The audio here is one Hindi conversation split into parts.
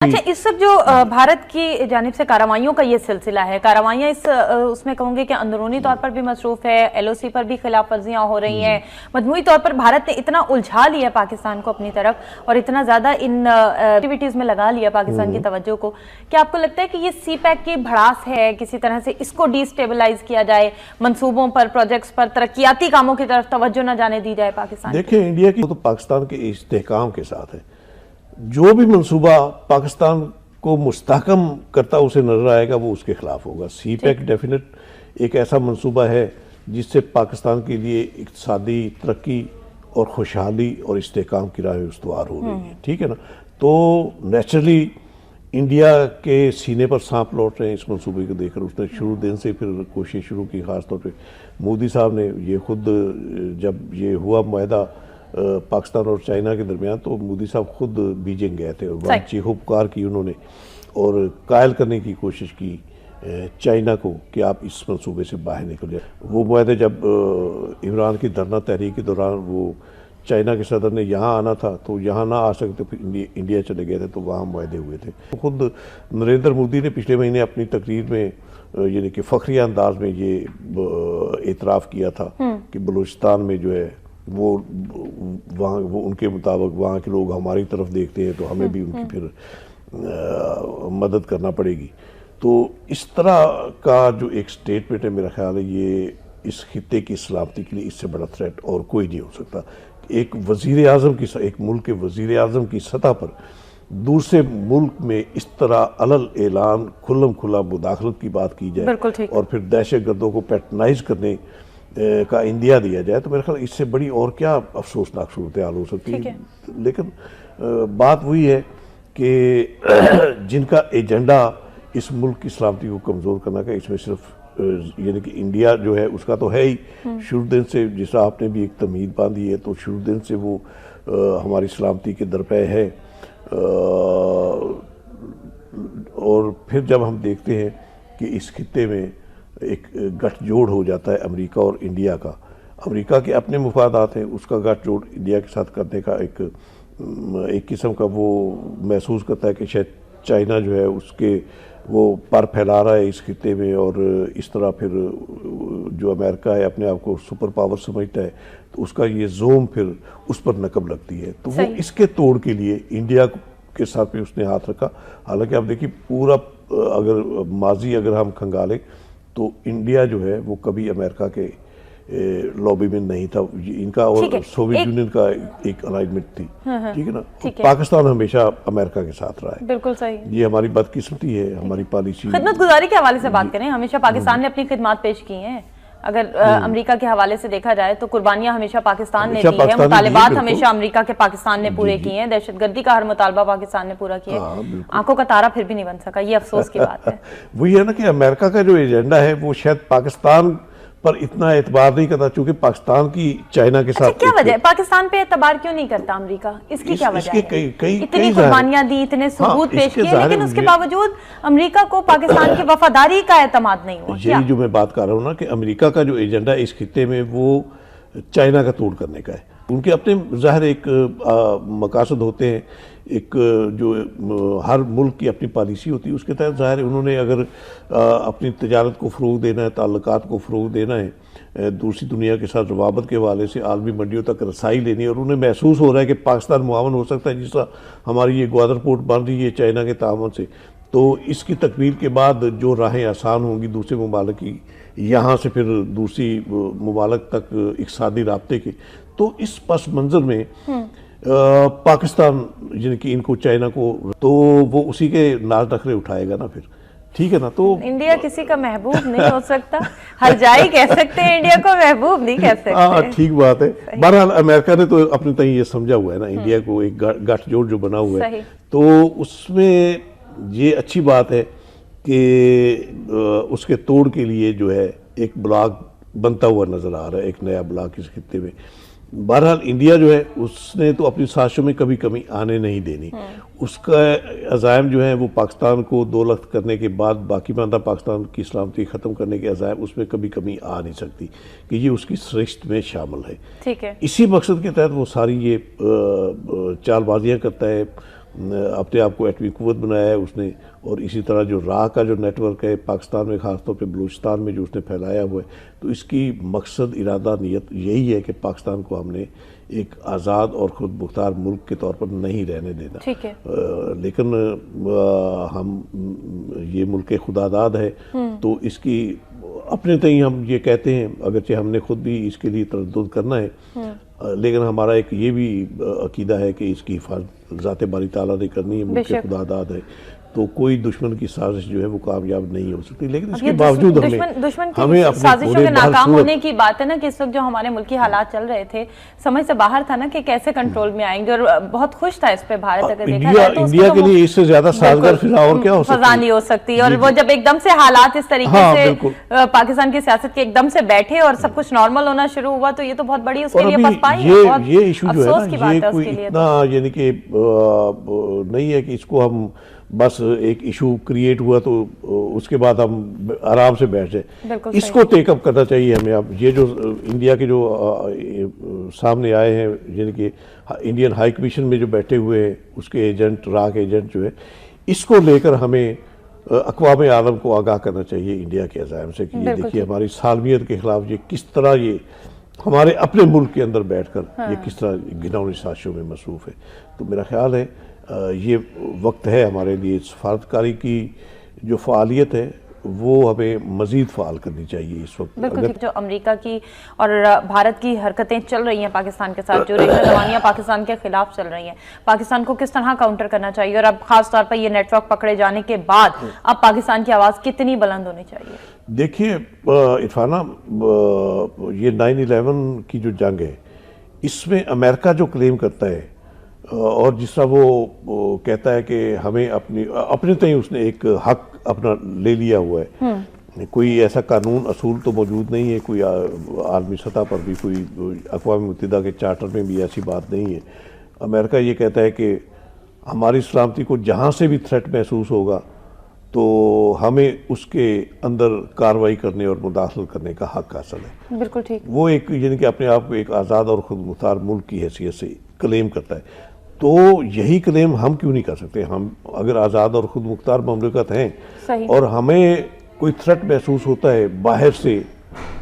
अच्छा, इस सब जो भारत की जानिब से कार्रवाइयों का ये सिलसिला है, कार्रवाइयाँ इस उसमें कहूंगे कि अंदरूनी तौर पर भी मसरूफ है, एलओसी पर भी खिलाफ वर्जियां हो रही हैं, मजमूई तौर पर भारत ने इतना उलझा लिया पाकिस्तान को अपनी तरफ और इतना ज्यादा इन एक्टिविटीज में लगा लिया पाकिस्तान की तवज्जो को, क्या आपको लगता है कि ये सी पैक की भड़ास है, किसी तरह से इसको डिस्टेबलाइज किया जाए, मंसूबों पर, प्रोजेक्ट्स पर, तरक्याती कामों की तरफ तवज्जो न जाने दी जाए पाकिस्तान? देखिए, इंडिया की तो पाकिस्तान के इस्तेहकाम के साथ है, जो भी मंसूबा पाकिस्तान को मुस्तहकम करता उसे नजर आएगा वो उसके खिलाफ होगा। सी पैक डेफिनेट एक ऐसा मंसूबा है जिससे पाकिस्तान के लिए इक्तिसादी तरक्की और खुशहाली और इस्तेहकाम की राह उस्तवार हो रही है, ठीक है ना। तो नेचुरली इंडिया के सीने पर सांप लौट रहे हैं इस मंसूबे को देखकर। उसने शुरू दिन से फिर कोशिश शुरू की, खासतौर पे मोदी साहब ने ये खुद, जब ये हुआ मुआहदा पाकिस्तान और चाइना के दरमियान, तो मोदी साहब खुद बीजिंग गए थे और वहाँ चीखो पुकार की उन्होंने और कायल करने की कोशिश की चाइना को कि आप इस मंसूबे से बाहर निकल जाए। वो मुआहदे जब इमरान की धरना तहरीक के दौरान वो चाइना के सदर ने यहाँ आना था तो यहाँ ना आ सकते, फिर इंडिया चले गए थे, तो वहाँ मुआहदे हुए थे। खुद नरेंद्र मोदी ने पिछले महीने अपनी तकरीर में यानी कि फखरिया अंदाज में ये एतराफ़ किया था कि बलूचिस्तान में जो है वो वहाँ, वो उनके मुताबिक वहाँ के लोग हमारी तरफ देखते हैं तो हमें भी उनकी फिर मदद करना पड़ेगी। तो इस तरह का जो एक स्टेटमेंट है, मेरा ख्याल है ये इस खित्ते की सलामती के लिए इससे बड़ा थ्रेट और कोई नहीं हो सकता। एक वज़ीर आज़म की, एक मुल्क के वज़ीर आज़म की सतह पर दूसरे मुल्क में इस तरह अलल ऐलान खुल्लम खुला मुदाखलत की बात की जाए और फिर दहशत गर्दों को पैट्रनाइज करने का इंदिया दिया जाए, तो मेरे ख्याल इससे बड़ी और क्या अफसोसनाक सूरत हाल हो सकती है। लेकिन बात वही है कि जिनका एजेंडा इस मुल्क की सलामती को कमज़ोर करने का, इसमें सिर्फ यानी कि इंडिया जो है उसका तो है ही शुरू दिन से, जिस आपने भी एक तमीद बांधी है, तो शुरू दिन से वो हमारी सलामती के दरपे है। और फिर जब हम देखते हैं कि इस खित्ते में एक गठजोड़ हो जाता है अमेरिका और इंडिया का, अमेरिका के अपने मुफादात हैं, उसका गठजोड़ इंडिया के साथ करने का एक किस्म का वो महसूस करता है कि शायद चाइना जो है उसके वो पर फैला रहा है इस खित्ते में, और इस तरह फिर जो अमेरिका है अपने आप को सुपर पावर समझता है, तो उसका ये जोम फिर उस पर नकब लगती है। तो वो इसके तोड़ के लिए इंडिया के साथ भी उसने हाथ रखा। हालांकि आप देखिए पूरा अगर माजी अगर हम खंगालें तो इंडिया जो है वो कभी अमेरिका के लॉबी में नहीं था, इनका और सोवियत यूनियन का एक अलाइनमेंट थी, ठीक है ना। पाकिस्तान हमेशा अमेरिका के साथ रहा है, बिल्कुल सही। ये हमारी बदकिस्मती है, हमारी पॉलिसी। खिदमत गुजारी के हवाले से बात करें, हमेशा पाकिस्तान ने अपनी खिदमत पेश की हैं। अगर अमेरिका के हवाले से देखा जाए तो कुर्बानियां हमेशा पाकिस्तान ने दी है, मुतालिबात हमेशा अमेरिका के पाकिस्तान ने पूरे किए हैं, दहशतगर्दी का हर मुतालबा पाकिस्तान ने पूरा किया है। आंखों का तारा फिर भी नहीं बन सका, ये अफसोस की बात है। वही है ना कि अमेरिका का जो एजेंडा है वो शायद पाकिस्तान पर इतना एतबार नहीं करता, चूंकि पाकिस्तान की चाइना के साथ। क्या वजह है, पाकिस्तान पे एतबार क्यों नहीं करता अमेरिका? इसकी क्या वजह है? इतनी कुर्बानियां दी, इतने सबूत पेश किए, लेकिन उसके बावजूद अमेरिका को पाकिस्तान की वफादारी का एतमाद नहीं हुआ। यही जो मैं बात कर रहा हूँ ना कि अमेरिका का जो एजेंडा इस खित्ते में वो चाइना का तोड़ करने का है। उनके अपने ज़ाहिर एक मकासद होते हैं, एक जो हर मुल्क की अपनी पॉलिसी होती है, उसके तहत ज़ाहिर उन्होंने अगर अपनी तजारत को फ़रोग़ देना है, ताल्लुकात को फ़रोग़ देना है, दूसरी दुनिया के साथ रवाबत के हवाले से आलमी मंडियों तक रसाई लेनी है, और उन्हें महसूस हो रहा है कि पाकिस्तान मुआवन हो सकता है, जिस तरह हमारी ये ग्वादर पोर्ट बन रही है चाइना के तावन से, तो इसकी तकमील के बाद जो राहें आसान होंगी दूसरे ममालिक की, यहाँ से फिर दूसरी ममालिक तक इक़्तिसादी राब्ते के, तो इस पस मंज़र में पाकिस्तान यानी कि इनको चाइना को, तो वो उसी के नाज नखरे उठाएगा ना फिर, ठीक है ना। तो इंडिया किसी का महबूब नहीं हो सकता, हर जाई कह सकते हैं, इंडिया को महबूब नहीं कह सकते। हाँ, ठीक बात है। बहरहाल अमेरिका ने तो अपने तय ये समझा हुआ है ना, इंडिया को एक गठजोड़ जो बना हुआ है, तो उसमें ये अच्छी बात है कि उसके तोड़ के लिए जो है एक ब्लॉक बनता हुआ नजर आ रहा है, एक नया ब्लॉक इस खित्ते में। बहरहाल इंडिया जो है उसने तो अपनी साजिशों में कभी कमी आने नहीं देनी। उसका अज़ायम जो है वो पाकिस्तान को दौलत करने के बाद बाकी मानदा पाकिस्तान की सलामती ख़त्म करने के अज़ायम, उसमें कभी कमी आ नहीं सकती कि ये उसकी सरिश्त में शामिल है। ठीक है, इसी मकसद के तहत वो सारी ये चालबाजियाँ करता है, अपने आप को एटमी कुव्वत बनाया है उसने, और इसी तरह जो राह का जो नेटवर्क है पाकिस्तान में, ख़ासतौर पे बलूचिस्तान में जो उसने फैलाया हुआ है, तो इसकी मकसद, इरादा, नीयत यही है कि पाकिस्तान को हमने एक आज़ाद और ख़ुद मुख्तार मुल्क के तौर पर नहीं रहने देना। ठीक है। लेकिन हम ये मुल्क खुदादाद है, तो इसकी अपने तय हम ये कहते हैं, अगरचे हमने खुद भी इसके लिए तरद्दुद करना है, लेकिन हमारा एक ये भी अकीदा है कि इसकी हिफाजत ज़ाते बारी ताला ने करनी है, मुल्क खुदादाद है, तो कोई दुश्मन की साजिश जो है वो कामयाब नहीं हो सकती। लेकिन इसके बावजूद दुश्मन की साजिशों के नाकाम होने की बात है ना, कि इस वक्त जो हमारे मुल्की हालात चल रहे थे समझ से बाहर था ना कि कैसे कंट्रोल में आएंगे, और बहुत खुश था इस पे भारत। अगर देखा जाए तो इंडिया के लिए इससे ज्यादा साजगार फिजा और क्या हो सकता है, फजा नहीं हो सकती। और वो जब एकदम से हालात इस तरीके से पाकिस्तान की सियासत के एकदम से बैठे और सब कुछ नॉर्मल होना शुरू हुआ, तो ये तो बहुत बड़ी उसके लिए पसपाई है। ये इशू जो है ना, ये कोई इतना यानी कि नहीं है कि इसको हम बस एक इशू क्रिएट हुआ तो उसके बाद हम आराम से बैठ जाए। इसको टेकअप करना चाहिए हमें। अब ये जो इंडिया के जो सामने आए हैं, यानी कि इंडियन हाई कमीशन में जो बैठे हुए हैं उसके एजेंट, राह के एजेंट जो है, इसको लेकर हमें अक़वाम आलम को आगाह करना चाहिए इंडिया के अज़ाइम से कि ये देखिए हमारी सालमियत के खिलाफ ये किस तरह, ये हमारे अपने मुल्क के अंदर बैठकर ये किस तरह घिनौनी साजिशों में मसरूफ़ है। तो मेरा ख्याल है ये वक्त है हमारे लिए सफारतकारी की जो फ़ालियत है वो हमें मज़ीद फ़ाल करनी चाहिए इस वक्त। बिल्कुल। जो अमेरिका की और भारत की हरकतें चल रही हैं पाकिस्तान के साथ, जो रीजनल रवानियाँ पाकिस्तान के खिलाफ चल रही हैं, पाकिस्तान को किस तरह काउंटर करना चाहिए, और अब खास तौर पर ये नेटवर्क पकड़े जाने के बाद अब पाकिस्तान की आवाज़ कितनी बुलंद होनी चाहिए? देखिए इरफाना, ये 9/11 की जो जंग है, इसमें अमेरिका जो क्लेम करता है और जिस तरह वो कहता है कि हमें अपने तय उसने एक हक अपना ले लिया हुआ है, कोई ऐसा कानून असूल तो मौजूद नहीं है, कोई आलमी सतह पर भी, कोई अक़वाम मुत्तहिदा के चार्टर में भी ऐसी बात नहीं है। अमेरिका ये कहता है कि हमारी सलामती को जहाँ से भी थ्रेट महसूस होगा तो हमें उसके अंदर कार्रवाई करने और मुदाखलत करने का हक हासिल है। बिल्कुल ठीक। वो एक यानी कि अपने आप को एक आज़ाद और खुद मुख्तार मुल्क की हैसियत से क्लेम करता है, तो यही क्लेम हम क्यों नहीं कर सकते? हम अगर आज़ाद और खुद मुख्तार ममलिकत हैं और हमें कोई थ्रेट महसूस होता है बाहर से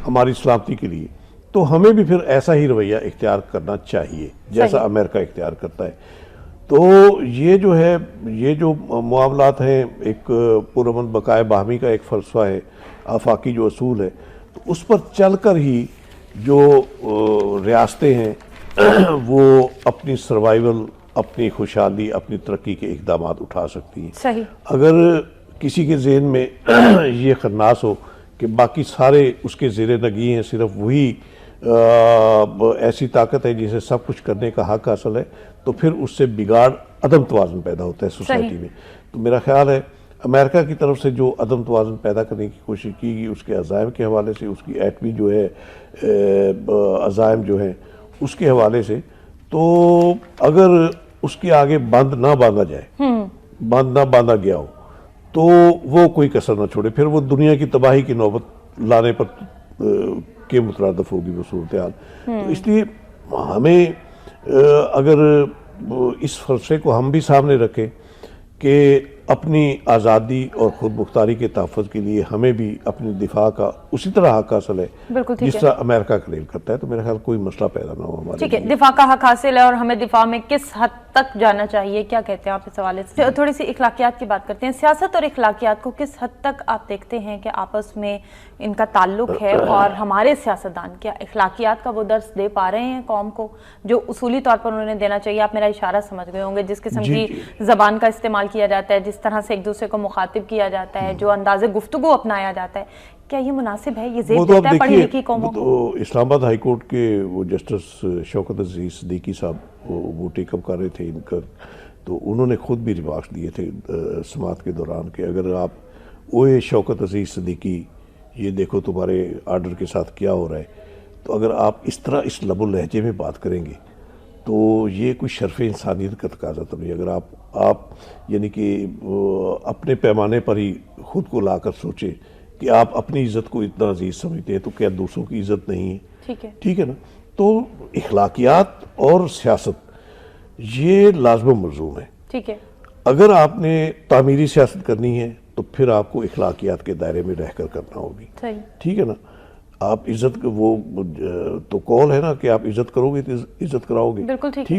हमारी सलामती के लिए, तो हमें भी फिर ऐसा ही रवैया इख्तियार करना चाहिए जैसा अमेरिका इख्तियार करता है। तो ये जो है, ये जो मामलात हैं, एक पुरअमन बकाए बाहमी का एक फ़लसफ़ा है, आफाकी जो असूल है, तो उस पर चलकर ही जो रियासतें हैं वो अपनी सर्वाइवल, अपनी खुशहाली, अपनी तरक्की के इक़दाम उठा सकती हैं। सही। अगर किसी के ज़हन में ये खन्नास हो कि बाकी सारे उसके ज़ेरे नगी हैं, सिर्फ वही ऐसी ताकत है जिसे सब कुछ करने का हक हासिल है, तो फिर उससे बिगाड़, अदम तवाज़ुन पैदा होता है सोसाइटी में। तो मेरा ख्याल है अमेरिका की तरफ से जो अदम तवाज़ुन पैदा करने की कोशिश की गई उसके अज़ाइम के हवाले से, उसकी एटमी जो है अज़ाइम जो हैं उसके हवाले से, तो अगर उसके आगे बंद ना बांधा जाए, बंद ना बांधा गया हो, तो वो कोई कसर ना छोड़े, फिर वो दुनिया की तबाही की नौबत लाने पर के मुतरादफ होगी वो सूरत हाल। तो इसलिए हमें अगर इस फलसफे को हम भी सामने रखें कि अपनी आज़ादी और खुद मुख्तारी के तहफ़्फ़ुज़ के लिए हमें भी अपने दिफा का उसी तरह हक हासिल है जिस तरह अमेरिका क्लेम करता है, तो मेरे ख्याल कोई मसला पैदा ना हो हमारे। ठीक है, दिफा का हक हासिल है और हमें दिफा में किस हद तक जाना चाहिए, क्या कहते हैं आप इस हवाले से? थोड़ी सी इखलाकियात की बात करते हैं। सियासत और इखलाकियात को किस हद तक आप देखते हैं कि आपस में इनका ताल्लुक है, और हमारे सियासतदान क्या इखलाकियात का वो दर्स दे पा रहे हैं कौम को जो उसूली तौर पर उन्हें देना चाहिए? आप मेरा इशारा समझ गए होंगे, जिस किस्म की ज़बान का इस्तेमाल किया जाता है, जिस तरह से एक दूसरे को मुखातिब किया जाता है, जो अंदाज़े गुफ्तगू अपनाया जाता है, क्या ये मुनासिब है? ये ज़ेब देता है पढ़ी लिखी कौमों को? तो इस्लामाबाद हाई कोर्ट के वो जस्टिस शौकत अजीज सिद्दीकी साहब वो टेकअप कर रहे थे इनका, तो उन्होंने खुद भी रिमार्क्स दिए थे समात के दौरान कि अगर आप ओए शौकत अजीज सिद्दीकी, ये देखो तुम्हारे आर्डर के साथ क्या हो रहा है, तो अगर आप इस तरह इस लबुल लहजे में बात करेंगे तो ये कोई शर्फ इंसानियत का तकाजा तो नहीं। अगर आप यानी कि अपने पैमाने पर ही खुद को लाकर सोचे कि आप अपनी इज़्ज़त को इतना अजीज समझते हैं, तो क्या दूसरों की इज़्ज़त नहीं है? ठीक है ना? तो इखलाकियात और सियासत ये लाज़िम मलज़ूम है। ठीक है। अगर आपने तामीरी सियासत करनी है तो फिर आपको इखलाकियात के दायरे में रहकर करना होगी। सही। ठीक है ना, आप इज्जत वो तो कौल है ना कि आप इज्जत करोगे तो इज्जत कराओगे। बिल्कुल ठीक है।